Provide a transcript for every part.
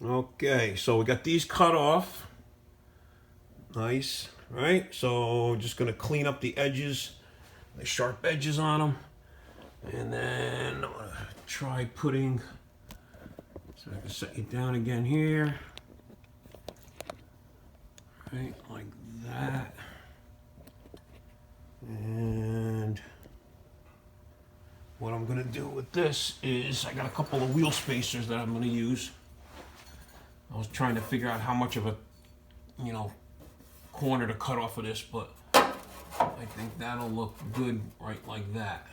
Okay, so we got these cut off. Nice, right? So just gonna clean up the edges, the sharp edges on them. And then I'm gonna try putting, so I can set you down again here. Right, like that. And what I'm gonna do with this is I got a couple of wheel spacers that I'm gonna use. I was trying to figure out how much of a, corner to cut off of this, but I think that'll look good right like that.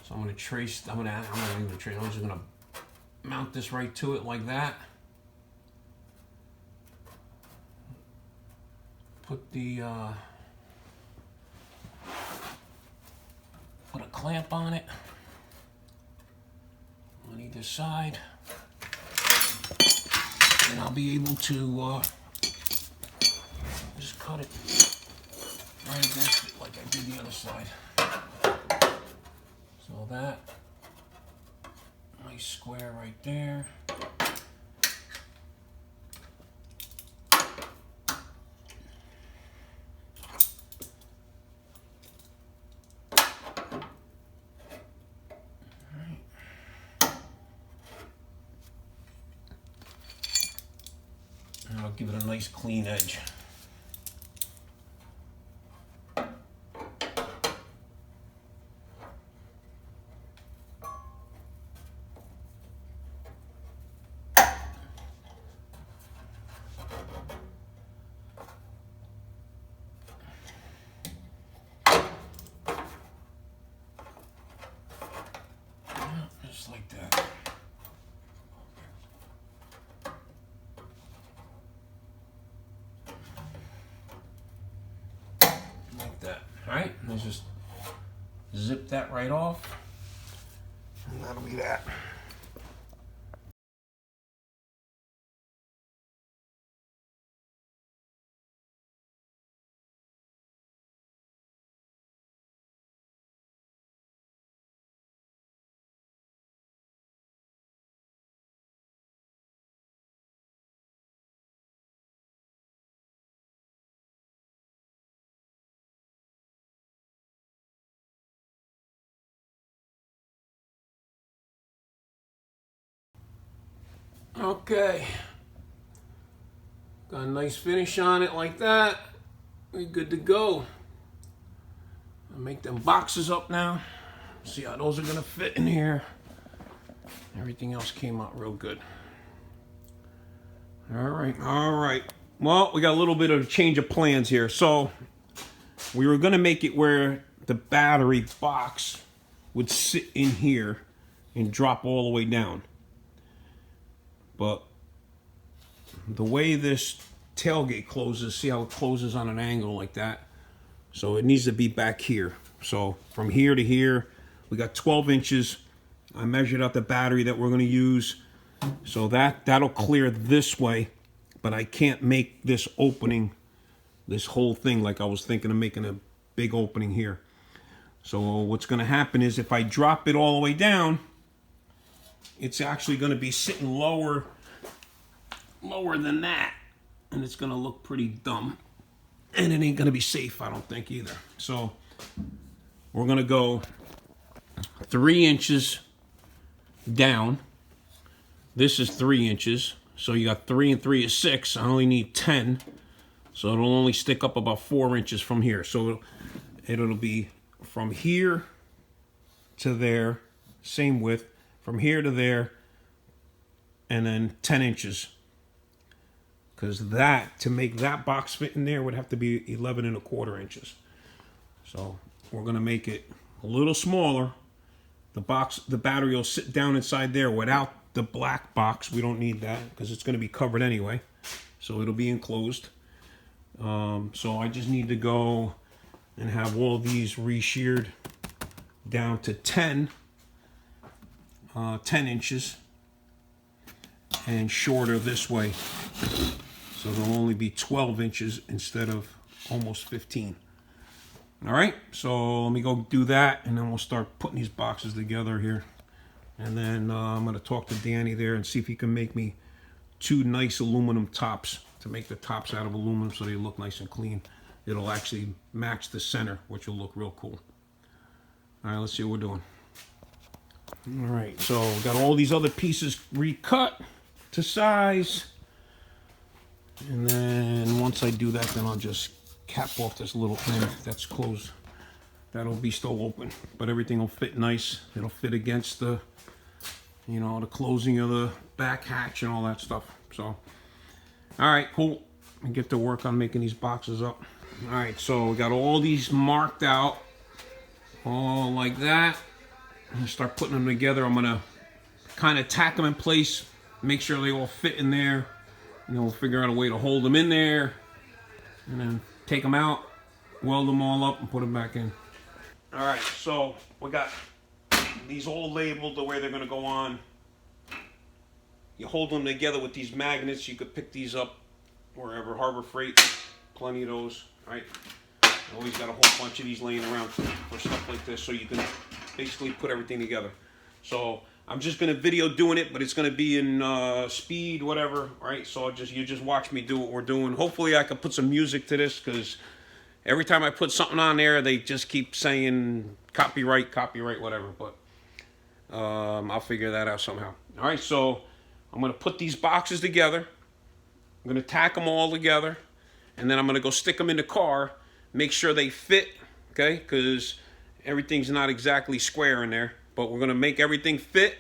So I'm gonna trace, I'm not even trace, I'm just gonna mount this right to it like that. Put the, put a clamp on it on either side. And I'll be able to just cut it right against it like I did the other side. So that, nice square right there. And I'll give it a nice clean edge. Just like that. Like that. Alright, let's just zip that right off. And that'll be that. Okay. Got a nice finish on it like that. We're good to go. I'll make them boxes up now. See how those are gonna fit in here. Everything else came out real good. All right. Well, we got a little bit of a change of plans here. So we were gonna make it where the battery box would sit in here and drop all the way down. But the way this tailgate closes, see how it closes on an angle like that? So it needs to be back here. So from here to here, we got 12 inches. I measured out the battery that we're going to use. So that'll clear this way, but I can't make this opening, this whole thing, like I was thinking of making a big opening here. So what's going to happen is if I drop it all the way down, it's actually going to be sitting lower than that, and it's going to look pretty dumb, and it ain't going to be safe, I don't think, either. So we're going to go 3 inches down. This is 3 inches, so you got 3 and 3 is 6. I only need 10, so it'll only stick up about 4 inches from here. So it'll be from here to there, same width, from here to there, and then 10 inches. Because that, to make that box fit in there, would have to be 11 1/4 inches. So we're going to make it a little smaller. The battery will sit down inside there without the black box. We don't need that because it's going to be covered anyway. So it'll be enclosed. So I just need to go and have all these re-sheared down to 10 inches and shorter this way. So there'll only be 12 inches instead of almost 15. All right, so let me go do that, and then we'll start putting these boxes together here. And then I'm going to talk to Danny there and see if he can make me 2 nice aluminum tops to make the tops out of aluminum so they look nice and clean. It'll actually match the center, which will look real cool. All right, let's see what we're doing. All right, so we got all these other pieces recut to size. And then once I do that, then I'll just cap off this little end that's closed. That'll be still open, but everything will fit nice. It'll fit against the, you know, the closing of the back hatch and all that stuff. So, all right, cool. I get to work on making these boxes up. All right, so we got all these marked out, all like that. I'm gonna start putting them together. I'm gonna kind of tack them in place, make sure they all fit in there, and then we'll figure out a way to hold them in there, and then take them out, weld them all up, and put them back in. All right, so we got these all labeled the way they're gonna go on. You hold them together with these magnets. You could pick these up wherever, Harbor Freight, plenty of those, right? I always got a whole bunch of these laying around for stuff like this, so you can basically put everything together. So I'm just gonna video doing it, but it's gonna be in speed, whatever, right? So you just watch me do what we're doing. Hopefully I can put some music to this, because every time I put something on there, they just keep saying copyright, whatever. But I'll figure that out somehow. All right, so I'm gonna put these boxes together. I'm gonna tack them all together, and then I'm gonna go stick them in the car, make sure they fit, okay? Because everything's not exactly square in there, but we're gonna make everything fit.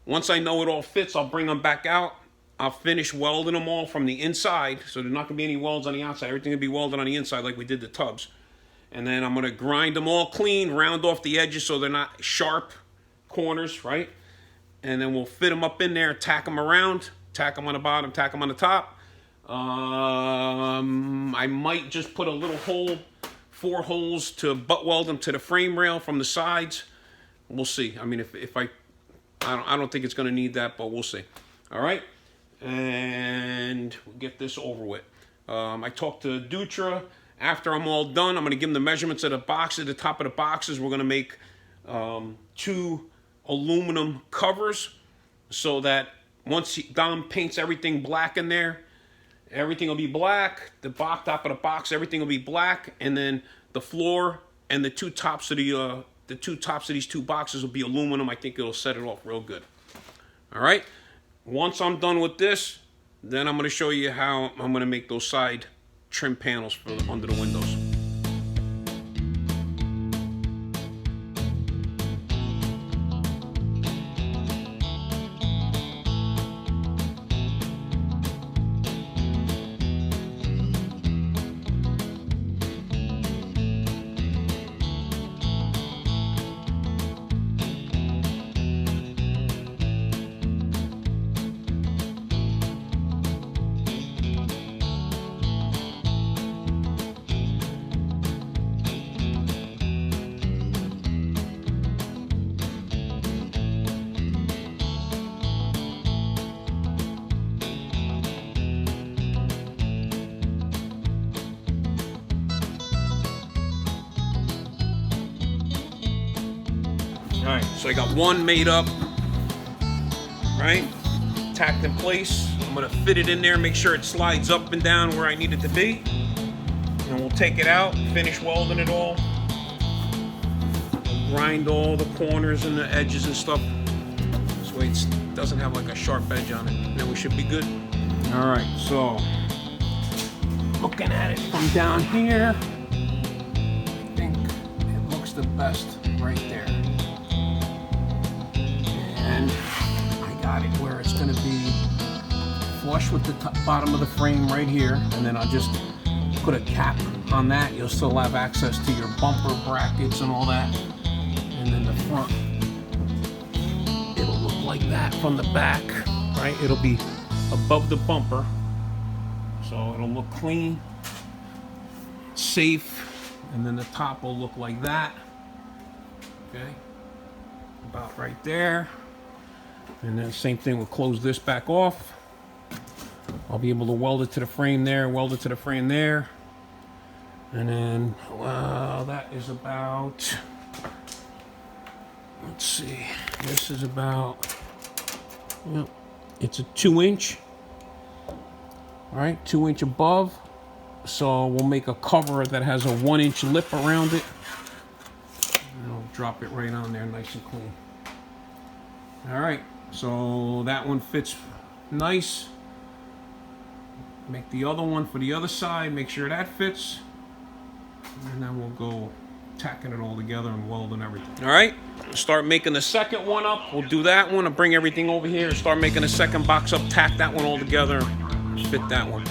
Once I know it all fits, I'll bring them back out. I'll finish welding them all from the inside, so there's not gonna be any welds on the outside. Everything will be welded on the inside like we did the tubs. And then I'm gonna grind them all clean, round off the edges so they're not sharp corners, right? And then we'll fit them up in there, tack them around, tack them on the bottom, tack them on the top. I might just put a little hole, 4 holes to butt weld them to the frame rail from the sides. We'll see. I mean, if I don't think it's gonna need that, but we'll see. All right. And we'll get this over with. I talked to Dutra. After I'm all done, I'm going to give them the measurements of the boxes. The top of the boxes, we're going to make 2 aluminum covers, so that once Dom paints everything black in there, everything will be black. The top of the box, everything will be black, and then the floor and the 2 tops of these 2 boxes will be aluminum. I think it'll set it off real good. All right. Once I'm done with this, then I'm going to show you how I'm going to make those side trim panels for under the windows. All right, so I got one made up, right? Tacked in place. I'm gonna fit it in there, make sure it slides up and down where I need it to be. And we'll take it out, finish welding it all. Grind all the corners and the edges and stuff. This way it doesn't have like a sharp edge on it. And then we should be good. All right, so looking at it from down here, I think it looks the best right there. And I got it where it's going to be flush with the bottom of the frame right here, and then I'll just put a cap on that. You'll still have access to your bumper brackets and all that. And then the front, it'll look like that from the back, right? It'll be above the bumper, so it'll look clean, safe, and then the top will look like that. Okay, about right there. And then same thing, we'll close this back off. I'll be able to weld it to the frame there, weld it to the frame there. And then, well, that is about, let's see, this is about, well, it's a 2-inch All right, 2-inch above. So we'll make a cover that has a 1-inch lip around it. And I'll drop it right on there nice and clean. All right, so that one fits nice. Make the other one for the other side, make sure that fits. And then we'll go tacking it all together and welding everything. All right, start making the second one up. We'll do that one and bring everything over here. Start making the second box up, tack that one all together, fit that one.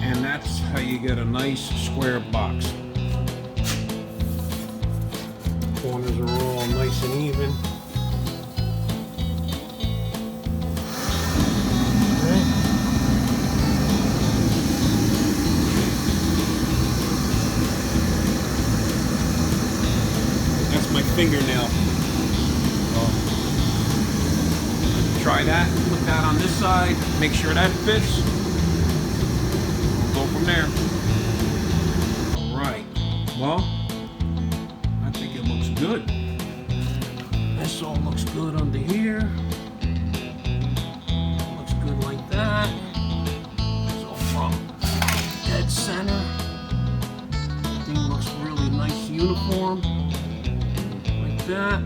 And that's how you get a nice square box. Corners are all nice and even. That's my fingernail. Try that, put that on this side, make sure that fits. Go from there. All right. Well, I think it looks good. This all looks good under here. Looks good like that. So from dead center, everything looks really nice, uniform, like that.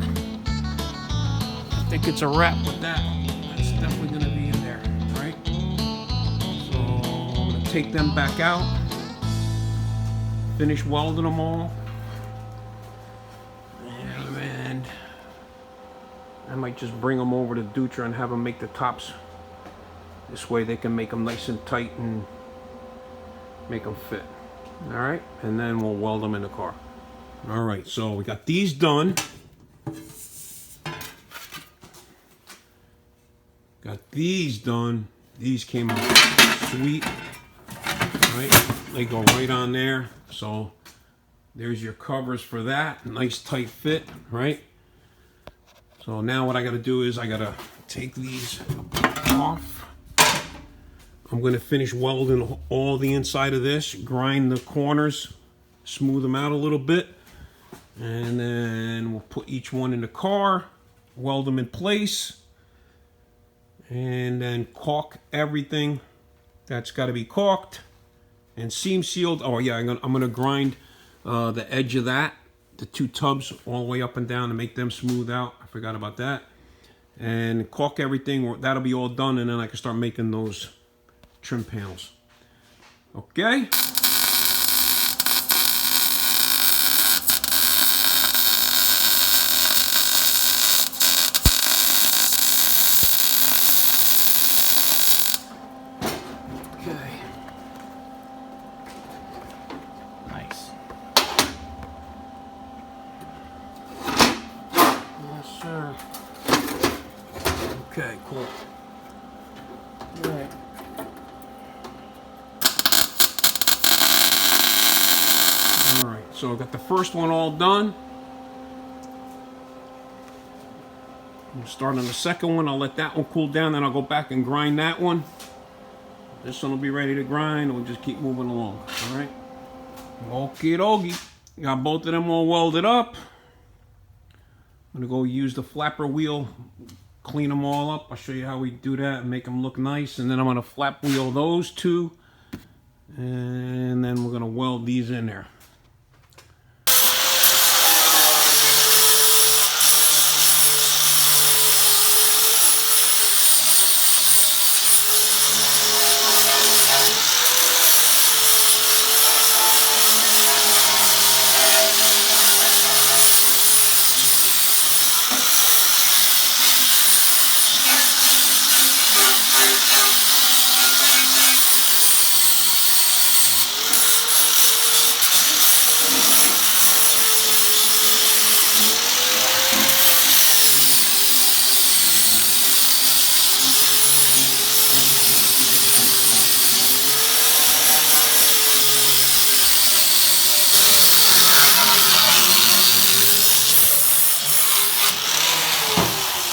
I think it's a wrap with that. That's definitely going to be in there, right? Take them back out, finish welding them all, and I might just bring them over to Dutra and have them make the tops. This way they can make them nice and tight and make them fit. All right, and then we'll weld them in the car. All right, so we got these done. Got these done. These came out sweet. Right, they go right on there. So there's your covers for that. Nice tight fit, right? So now what I got to do is I got to take these off. I'm going to finish welding all the inside of this, grind the corners, smooth them out a little bit, and then we'll put each one in the car, weld them in place, and then caulk everything that's got to be caulked. And seam sealed. Oh yeah, I'm gonna grind the edge of that, the two tubs all the way up and down to make them smooth out. I forgot about that. And caulk everything. That'll be all done, and then I can start making those trim panels. Okay. Okay, cool. All right. All right, so I got the first one all done. I'm gonna start on the second one. I'll let that one cool down, then I'll go back and grind that one. This one will be ready to grind. We'll just keep moving along. All right. Okie dokie. Got both of them all welded up. I'm gonna go use the flapper wheel, clean them all up. I'll show you how we do that and make them look nice. And then I'm gonna flap wheel those two, and then we're gonna weld these in there.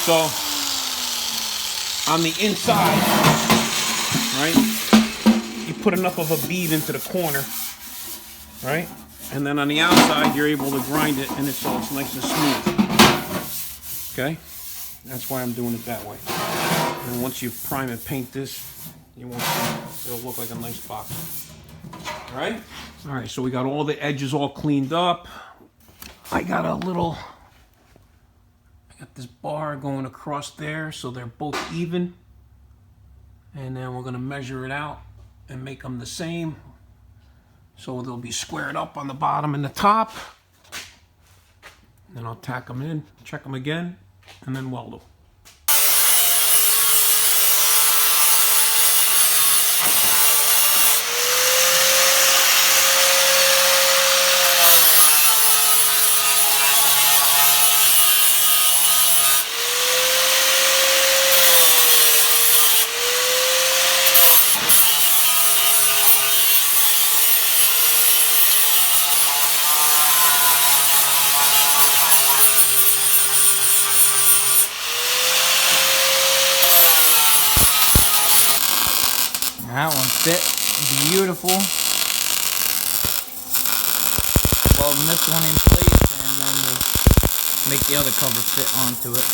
So on the inside, right, you put enough of a bead into the corner, right? And then on the outside, you're able to grind it, and it's nice and smooth. Okay? That's why I'm doing it that way. And once you prime and paint this, you won't see, it'll look like a nice box. All right? All right, so we got all the edges all cleaned up. I got this bar going across there, so they're both even. And then we're gonna measure it out and make them the same. So they'll be squared up on the bottom and the top. Then I'll tack them in, check them again, and then weld them. That one fit beautiful. Welding this one in place, and then we'll make the other cover fit onto it.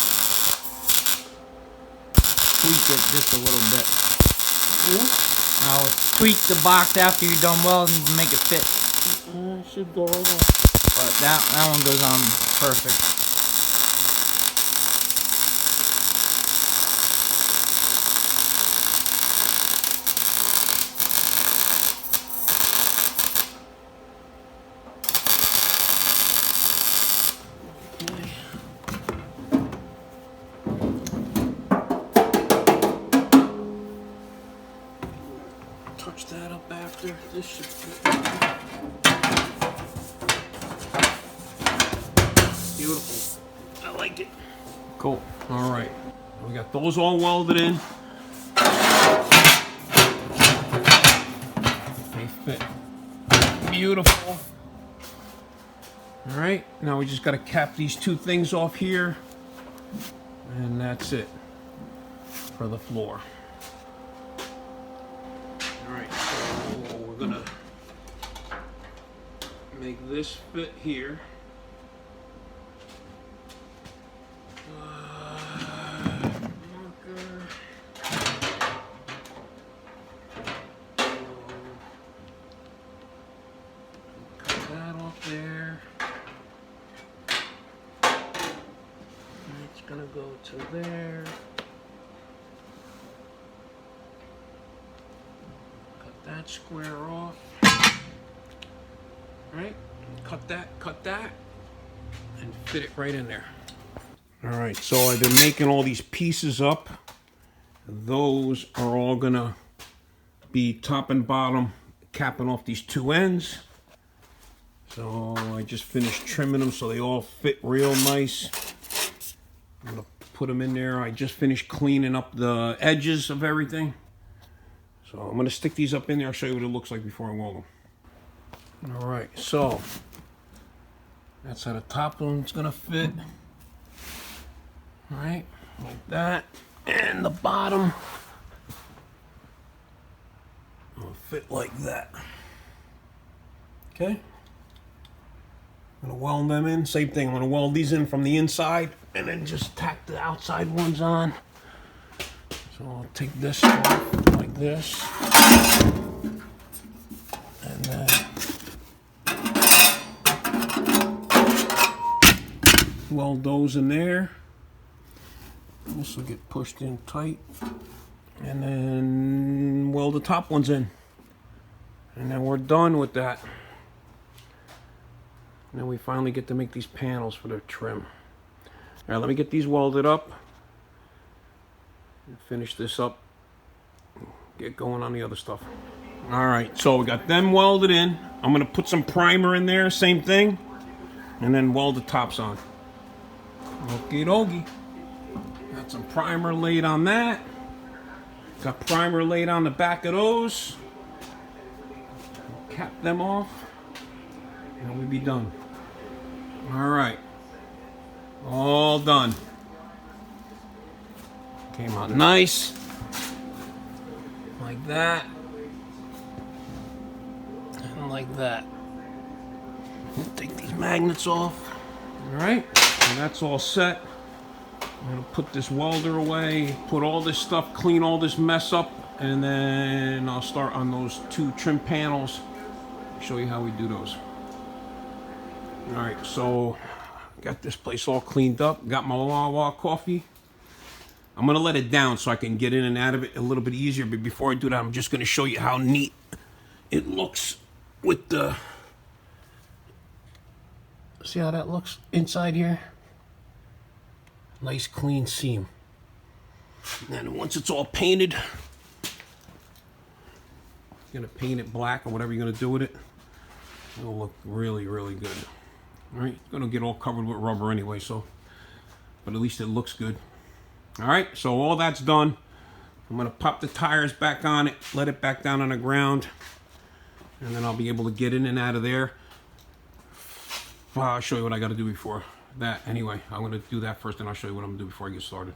Tweak it just a little bit. I'll tweak the box after you're done welding to make it fit. Should go right on. But that one goes on perfect. Touch that up after. This should fit. Beautiful. I like it. Cool. All right. We got those all welded in. They fit. Beautiful. All right. Now we just got to cap these two things off here. And that's it for the floor. Alright, so we're gonna make this fit here. Marker. Cut that off there. It's gonna go to there. That square off. Right? Cut that, and fit it right in there. Alright, so I've been making all these pieces up. Those are all gonna be top and bottom, capping off these two ends. So I just finished trimming them so they all fit real nice. I'm gonna put them in there. I just finished cleaning up the edges of everything. So I'm going to stick these up in there. I'll show you what it looks like before I weld them. All right, so that's how the top one's going to fit. All right, like that. And the bottom will fit like that. Okay. I'm going to weld them in. Same thing. I'm going to weld these in from the inside and then just tack the outside ones on. So I'll take this off like this, and then weld those in there. This will get pushed in tight, and then weld the top ones in, and then we're done with that. And then we finally get to make these panels for the trim. All right, let me get these welded up. Finish this up, get going on the other stuff. All right, so we got them welded in. I'm gonna put some primer in there, same thing, and then weld the tops on. Okie dokie. Got some primer laid on that. Got primer laid on the back of those. Cap them off, and we'll be done. All right, all done. Came out nice. Like that. And like that. We'll take these magnets off. Alright, and that's all set. I'm gonna put this welder away, put all this stuff, clean all this mess up, and then I'll start on those 2 trim panels. Show you how we do those. Alright, so got this place all cleaned up, got my Wawa coffee. I'm gonna let it down so I can get in and out of it a little bit easier, but before I do that, I'm just gonna show you how neat it looks with the... See how that looks inside here? Nice clean seam. And once it's all painted, you're gonna paint it black or whatever you're gonna do with it. It'll look really, really good. All right, it's gonna get all covered with rubber anyway, so, but at least it looks good. All right, so all that's done. I'm gonna pop the tires back on it, let it back down on the ground, and then I'll be able to get in and out of there. I'll show you what I gotta do before that. Anyway, I'm gonna do that first, and I'll show you what I'm gonna do before I get started.